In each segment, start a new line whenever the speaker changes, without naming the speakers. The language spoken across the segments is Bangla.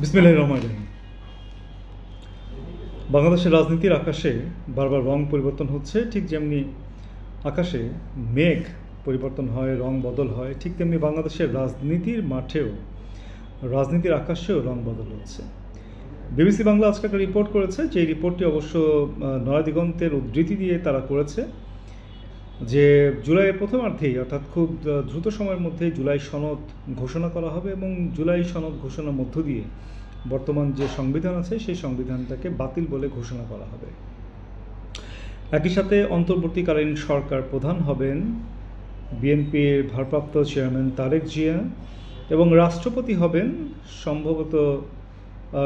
বিসমিল্লাহির রহমানির রহিম। বাংলাদেশের রাজনীতির আকাশে বারবার রং পরিবর্তন হচ্ছে, ঠিক যেমনি আকাশে মেঘ পরিবর্তন হয়, রং বদল হয়, ঠিক তেমনি বাংলাদেশের রাজনীতির মাঠেও, রাজনীতির আকাশেও রং বদল হচ্ছে। বিবিসি বাংলা আজকে একটা রিপোর্ট করেছে, যে রিপোর্টটি অবশ্য নয়াদিগন্তের উদ্ধৃতি দিয়ে তারা করেছে, যে জুলাইয়ের প্রথমার্ধেই, অর্থাৎ খুব দ্রুত সময়ের মধ্যেই জুলাই সনদ ঘোষণা করা হবে এবং জুলাই সনদ ঘোষণার মধ্য দিয়ে বর্তমান যে সংবিধান আছে সেই সংবিধানটাকে বাতিল বলে ঘোষণা করা হবে। একই সাথে অন্তর্বর্তীকালীন সরকার প্রধান হবেন বিএনপির ভারপ্রাপ্ত চেয়ারম্যান তারেক জিয়া এবং রাষ্ট্রপতি হবেন সম্ভবত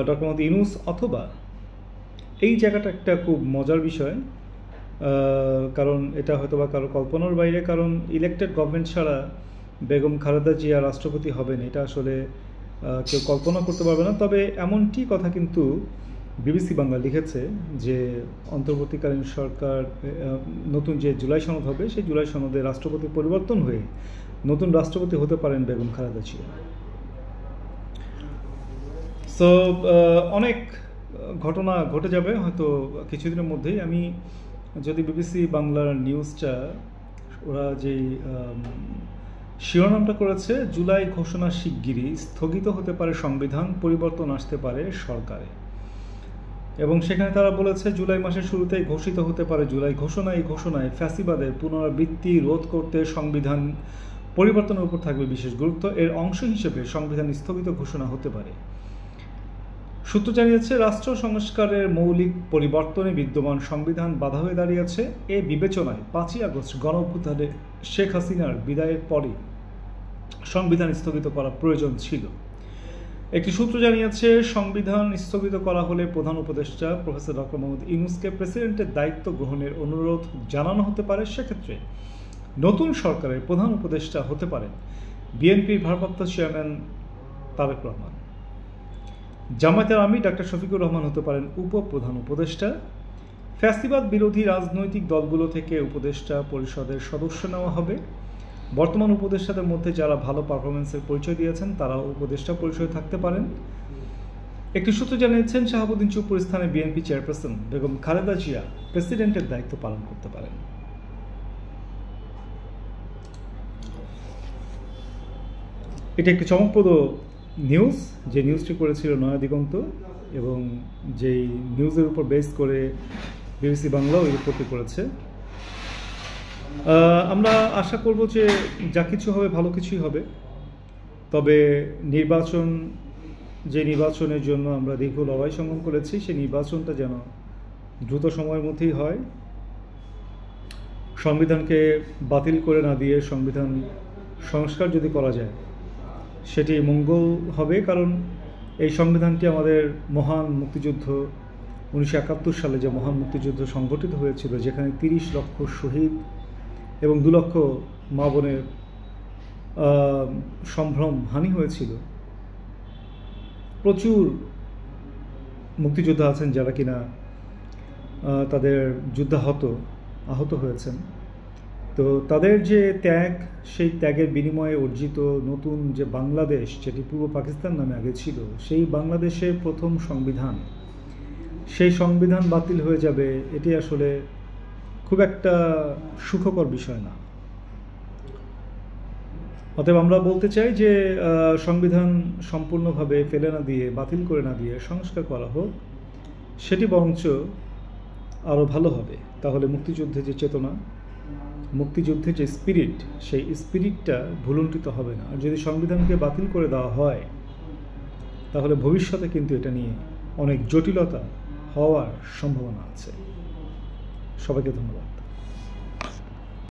ডক্টর মোহাম্মদ ইউনূস, অথবা এই জায়গাটা একটা খুব মজার বিষয়, কারণ এটা হয়তো বা কারো কল্পনার বাইরে, কারণ ইলেকটেড গভর্নমেন্ট ছাড়া বেগম খালেদা জিয়া রাষ্ট্রপতি হবেন এটা আসলে কেউ কল্পনা করতে পারবে না। তবে এমনটি কথা কিন্তু বিবিসি বাংলা লিখেছে যে অন্তর্বর্তীকালীন সরকার, নতুন যে জুলাই সনদ হবে সেই জুলাই সনদে রাষ্ট্রপতি পরিবর্তন হয়ে নতুন রাষ্ট্রপতি হতে পারেন বেগম খালেদা জিয়া। সো অনেক ঘটনা ঘটে যাবে হয়তো কিছুদিনের মধ্যেই। আমি যদি বিবিসি বাংলার নিউজটা, ওরা যেই শিরোনামটা করেছে, জুলাই ঘোষণা শিগগিরই, স্থগিত হতে পারে সংবিধান, পরিবর্তন আসতে পারে সরকারে, এবং সেখানে তারা বলেছে জুলাই মাসের শুরুতেই ঘোষিত হতে পারে জুলাই ঘোষণা। এই ঘোষণায় ফ্যাসিবাদের পুনরাবৃত্তি রোধ করতে সংবিধান পরিবর্তনের উপর থাকবে বিশেষ গুরুত্ব। এর অংশ হিসেবে সংবিধান স্থগিত ঘোষণা হতে পারে। সূত্র জানিয়েছে, রাষ্ট্র সংস্কারের মৌলিক পরিবর্তনে বিদ্যমান সংবিধান বাধা হয়ে দাঁড়িয়েছে। এ বিবেচনায় 5ই আগস্ট গণঅভ্যুত্থানে শেখ হাসিনার বিদায়ের পরই সংবিধান স্থগিত করা প্রয়োজন ছিল। একটি সূত্র জানিয়েছে, সংবিধান স্থগিত করা হলে প্রধান উপদেষ্টা প্রফেসর ডক্টর মোহাম্মদ ইউনূসকে প্রেসিডেন্টের দায়িত্ব গ্রহণের অনুরোধ জানানো হতে পারে। সেক্ষেত্রে নতুন সরকারের প্রধান উপদেষ্টা হতে পারেন বিএনপির ভারপ্রাপ্ত চেয়ারম্যান তারেক রহমান। জামায়াতের আমির ডাক্তার শফিকুর রহমান হতে পারেন উপপ্রধান উপদেষ্টা। ফ্যাসিবাদ বিরোধী রাজনৈতিক দলগুলো থেকে উপদেষ্টা পরিষদের সদস্য নেওয়া হবে। বর্তমান উপদেষ্টাদের মধ্যে যারা ভালো পারফরমেন্সের পরিচয় দিয়েছেন তারা উপদেষ্টা পরিষদে থাকতে পারেন। একটি সূত্র জানিয়েছেন, শাহাবুদ্দিন চুপ্পুর স্থানে বিএনপি চেয়ারপারসন বেগম খালেদা জিয়া প্রেসিডেন্টের দায়িত্ব পালন করতে পারেন। এটা একটি চমকপ্রদ নিউজ, যে নিউজটি করেছিল নয়াদিগন্ত, এবং যেই নিউজের উপর বেস করে বিবিসি বাংলাও এই রিপোর্টটি করেছে। আমরা আশা করব যে যা কিছু হবে ভালো কিছুই হবে। তবে যে নির্বাচনের জন্য আমরা দীর্ঘ লড়াই সংগ্রাম করেছি, সেই নির্বাচনটা যেন দ্রুত সময়ের মধ্যেই হয়। সংবিধানকে বাতিল করে না দিয়ে সংবিধান সংস্কার যদি করা যায় সেটি মঙ্গল হবে, কারণ এই সংবিধানটি আমাদের মহান মুক্তিযুদ্ধ 1971 সালে যে মহান মুক্তিযুদ্ধ সংগঠিত হয়েছিল, যেখানে 30 লক্ষ শহীদ এবং 2 লক্ষ মা বোনের সম্ভ্রম হানি হয়েছিল। প্রচুর মুক্তিযোদ্ধা আছেন যারা কিনা তাদের আহত হয়েছেন। তো তাদের যে ত্যাগ, সেই ত্যাগের বিনিময়ে অর্জিত নতুন যে বাংলাদেশ, যেটি পূর্ব পাকিস্তান নামে আগে ছিল, সেই বাংলাদেশের প্রথম সংবিধান, সেই সংবিধান বাতিল হয়ে যাবে, এটি আসলে খুব একটা সুখকর বিষয় না। অতএব আমরা বলতে চাই যে সংবিধান সম্পূর্ণভাবে ফেলে না দিয়ে, বাতিল করে না দিয়ে সংস্কার করা হোক, সেটি বরঞ্চ আরও ভালো হবে। তাহলে মুক্তিযুদ্ধের যে চেতনা, মুক্তিযুদ্ধের যে স্পিরিট, সেই স্পিরিটটা ভুলুণ্ঠিত হবে না। আর যদি সংবিধানকে বাতিল করে দেওয়া হয় তাহলে ভবিষ্যতে কিন্তু এটা নিয়ে অনেক জটিলতা হওয়ার সম্ভাবনা আছে। সবাইকে ধন্যবাদ।